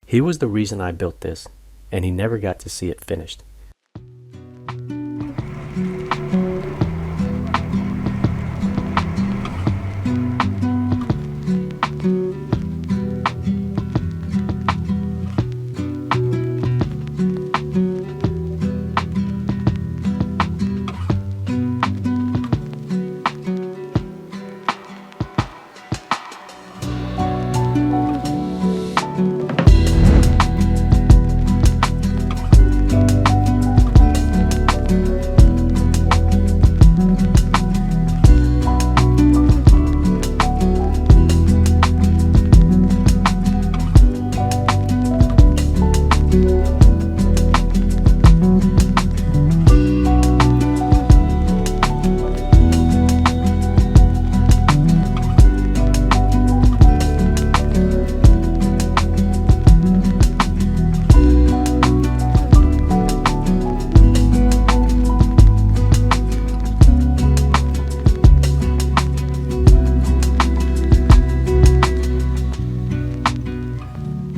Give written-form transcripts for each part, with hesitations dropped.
He was the reason I built this, and he never got to see it finished.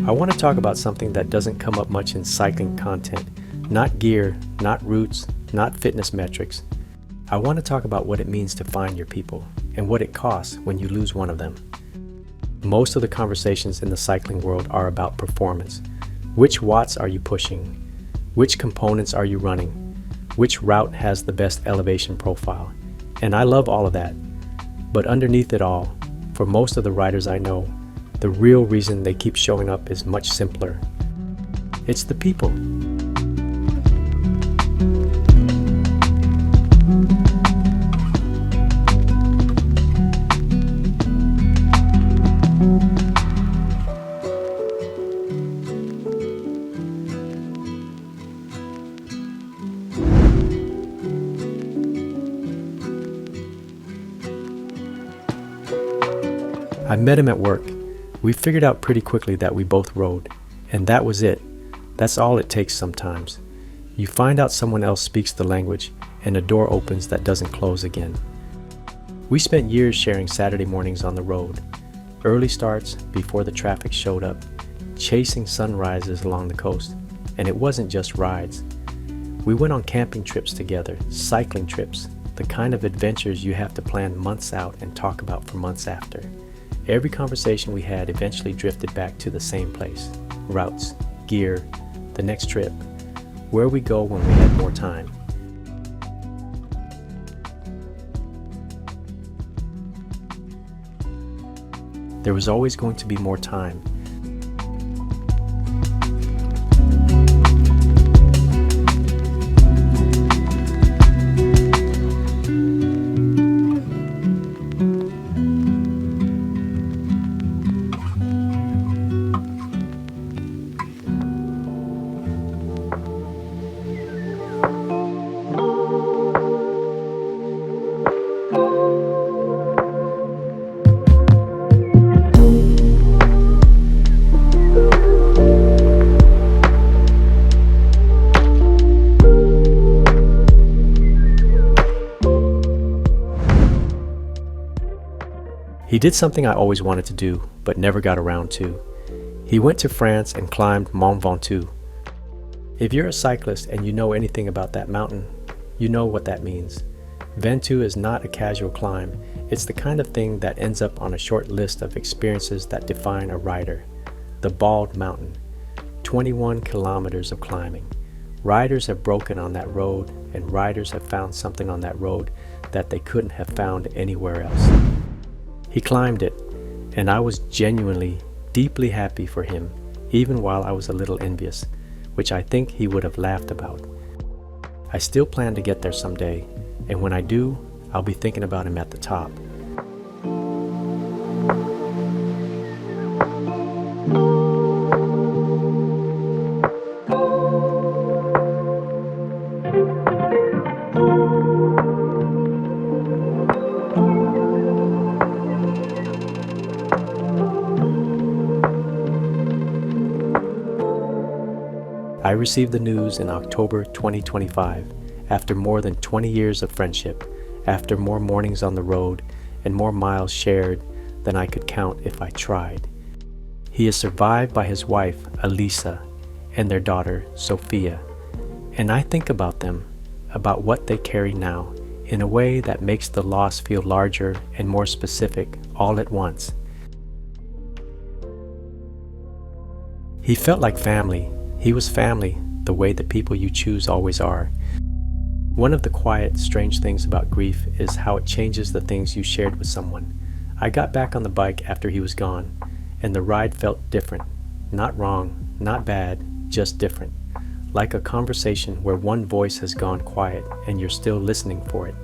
I want to talk about something that doesn't come up much in cycling content. Not gear, not routes, not fitness metrics. I want to talk about what it means to find your people and what it costs when you lose one of them. Most of the conversations in the cycling world are about performance. Which watts are you pushing? Which components are you running? Which route has the best elevation profile? And I love all of that. But underneath it all, for most of the riders I know, the real reason they keep showing up is much simpler. It's the people. I met him at work. We figured out pretty quickly that we both rode, and that was it. That's all it takes sometimes. You find out someone else speaks the language, and a door opens that doesn't close again. We spent years sharing Saturday mornings on the road, early starts before the traffic showed up, chasing sunrises along the coast, and it wasn't just rides. We went on camping trips together, cycling trips, the kind of adventures you have to plan months out and talk about for months after. Every conversation we had eventually drifted back to the same place: routes, gear, the next trip, where we go when we had more time. There was always going to be more time. He did something I always wanted to do, but never got around to. He went to France and climbed Mont Ventoux. If you're a cyclist and you know anything about that mountain, you know what that means. Ventoux is not a casual climb. It's the kind of thing that ends up on a short list of experiences that define a rider. The Bald Mountain, 21 kilometers of climbing. Riders have broken on that road, and riders have found something on that road that they couldn't have found anywhere else. He climbed it, and I was genuinely, deeply happy for him, even while I was a little envious, which I think he would have laughed about. I still plan to get there someday, and when I do, I'll be thinking about him at the top. I received the news in October 2025, after more than 20 years of friendship, after more mornings on the road and more miles shared than I could count if I tried. He is survived by his wife, Alisa, and their daughter, Sophia. And I think about them, about what they carry now, in a way that makes the loss feel larger and more specific all at once. He felt like family. He was family, the way the people you choose always are. One of the quiet, strange things about grief is how it changes the things you shared with someone. I got back on the bike after he was gone, and the ride felt different. Not wrong, not bad, just different. Like a conversation where one voice has gone quiet and you're still listening for it.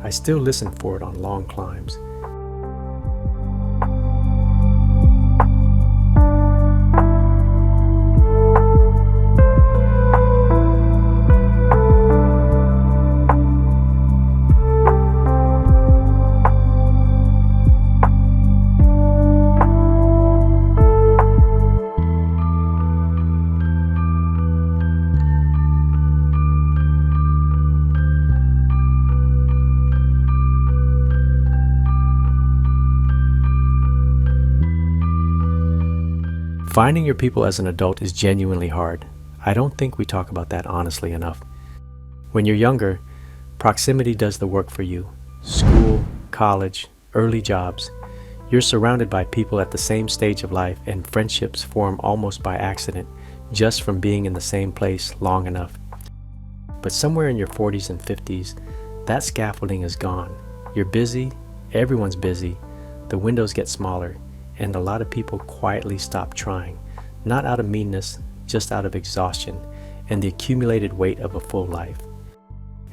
I still listen for it on long climbs. Finding your people as an adult is genuinely hard. I don't think we talk about that honestly enough. When you're younger, proximity does the work for you. School, college, early jobs. You're surrounded by people at the same stage of life, and friendships form almost by accident, just from being in the same place long enough. But somewhere in your 40s and 50s, that scaffolding is gone. You're busy, everyone's busy, the windows get smaller, and a lot of people quietly stop trying, not out of meanness, just out of exhaustion and the accumulated weight of a full life.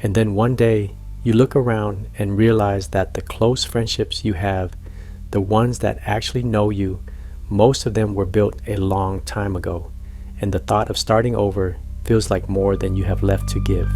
And then one day, you look around and realize that the close friendships you have, the ones that actually know you, most of them were built a long time ago, and the thought of starting over feels like more than you have left to give.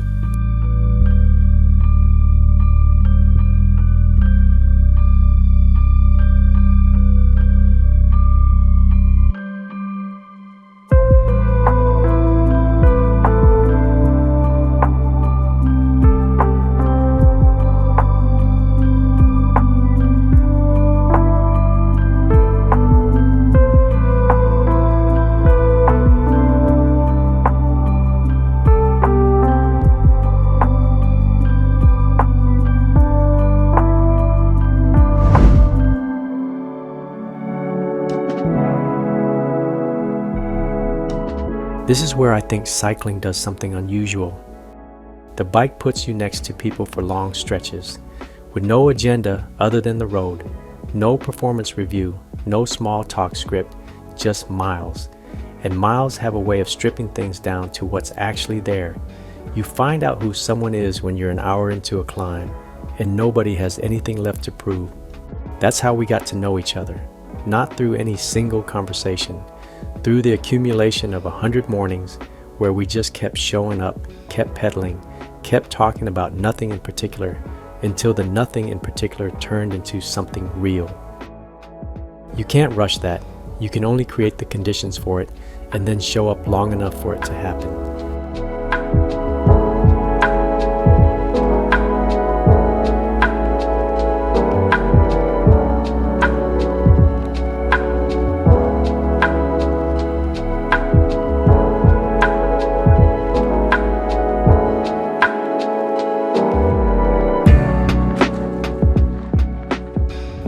This is where I think cycling does something unusual. The bike puts you next to people for long stretches, with no agenda other than the road, no performance review, no small talk script, just miles. And miles have a way of stripping things down to what's actually there. You find out who someone is when you're an hour into a climb, and nobody has anything left to prove. That's how we got to know each other, not through any single conversation, through the accumulation of 100 mornings where we just kept showing up, kept pedaling, kept talking about nothing in particular, until the nothing in particular turned into something real. You can't rush that. You can only create the conditions for it and then show up long enough for it to happen.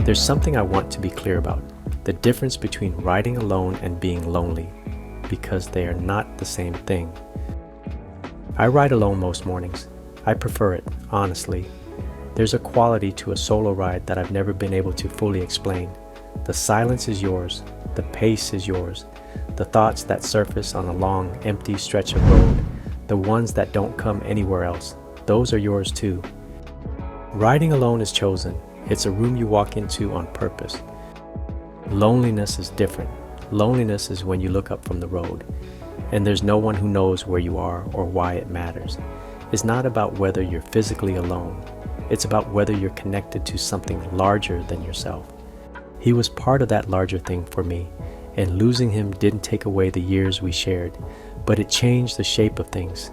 There's something I want to be clear about, the difference between riding alone and being lonely, because they are not the same thing. I ride alone most mornings. I prefer it, honestly. There's a quality to a solo ride that I've never been able to fully explain. The silence is yours, the pace is yours, the thoughts that surface on a long, empty stretch of road, the ones that don't come anywhere else, those are yours too. Riding alone is chosen. It's a room you walk into on purpose. Loneliness is different. Loneliness is when you look up from the road, and there's no one who knows where you are or why it matters. It's not about whether you're physically alone. It's about whether you're connected to something larger than yourself. He was part of that larger thing for me, and losing him didn't take away the years we shared, but it changed the shape of things.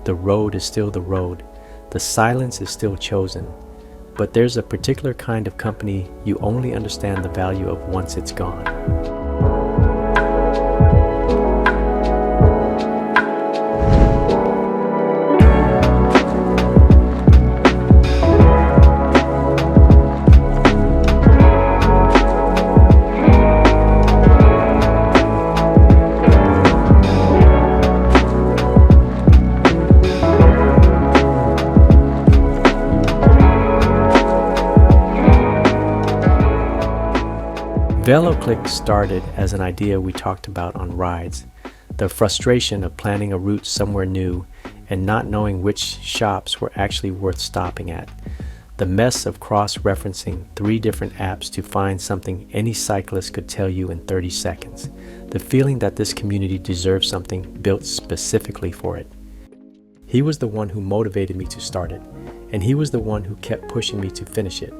The road is still the road. The silence is still chosen. But there's a particular kind of company you only understand the value of once it's gone. VéloCliqué started as an idea we talked about on rides, the frustration of planning a route somewhere new and not knowing which shops were actually worth stopping at, the mess of cross-referencing 3 different apps to find something any cyclist could tell you in 30 seconds, the feeling that this community deserves something built specifically for it. He was the one who motivated me to start it, and he was the one who kept pushing me to finish it.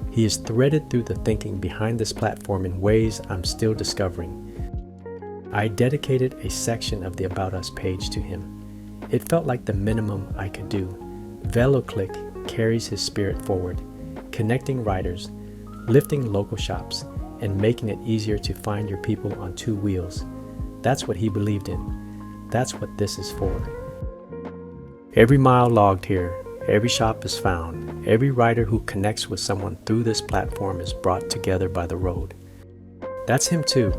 He is threaded through the thinking behind this platform in ways I'm still discovering. I dedicated a section of the About Us page to him. It felt like the minimum I could do. VéloCliqué carries his spirit forward, connecting riders, lifting local shops, and making it easier to find your people on 2 wheels. That's what he believed in. That's what this is for. Every mile logged here, every shop is found. Every rider who connects with someone through this platform is brought together by the road. That's him too.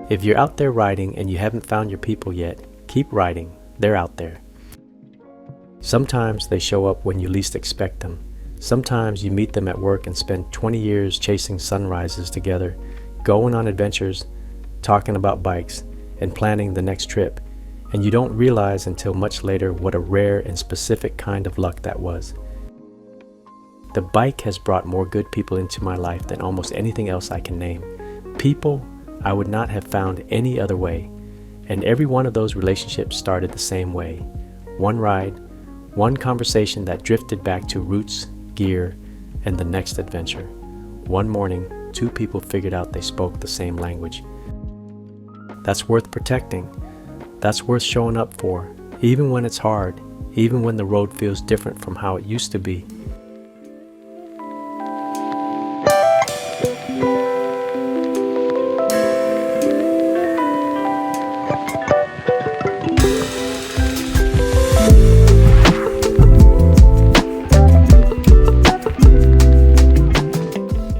If you're out there riding and you haven't found your people yet, keep riding. They're out there. Sometimes they show up when you least expect them. Sometimes you meet them at work and spend 20 years chasing sunrises together, going on adventures, talking about bikes, and planning the next trip. And you don't realize until much later what a rare and specific kind of luck that was. The bike has brought more good people into my life than almost anything else I can name. People I would not have found any other way, and every one of those relationships started the same way. One ride, one conversation that drifted back to roots, gear, and the next adventure. One morning, 2 people figured out they spoke the same language. That's worth protecting. That's worth showing up for, even when it's hard, even when the road feels different from how it used to be.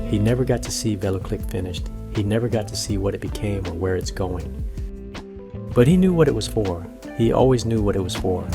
He never got to see VéloCliqué finished. He never got to see what it became or where it's going. But he knew what it was for. He always knew what it was for.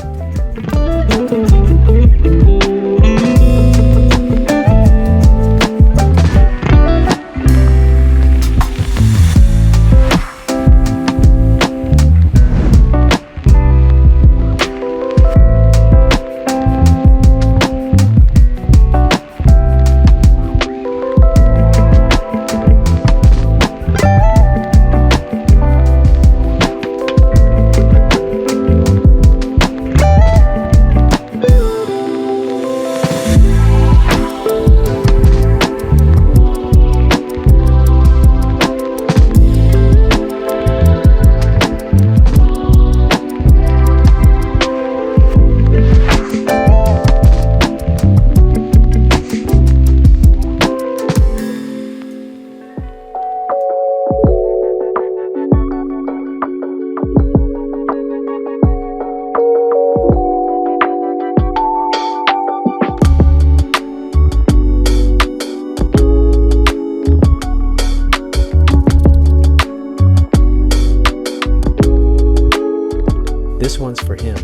This one's for him,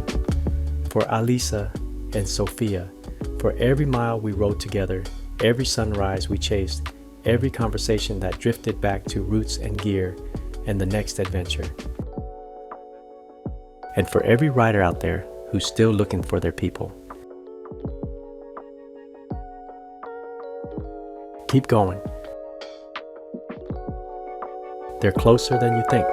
for Alisa and Sophia, for every mile we rode together, every sunrise we chased, every conversation that drifted back to roots and gear and the next adventure. And for every rider out there who's still looking for their people. Keep going. They're closer than you think.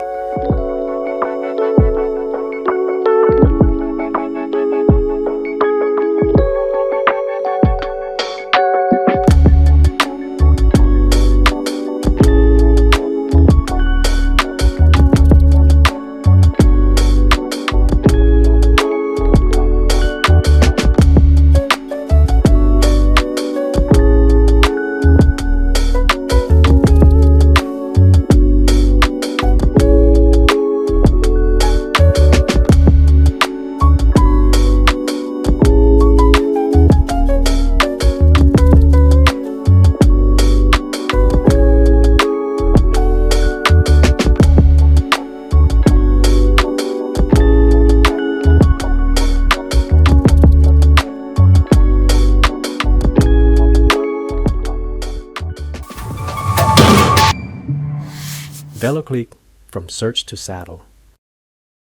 VéloCliqué from search to saddle.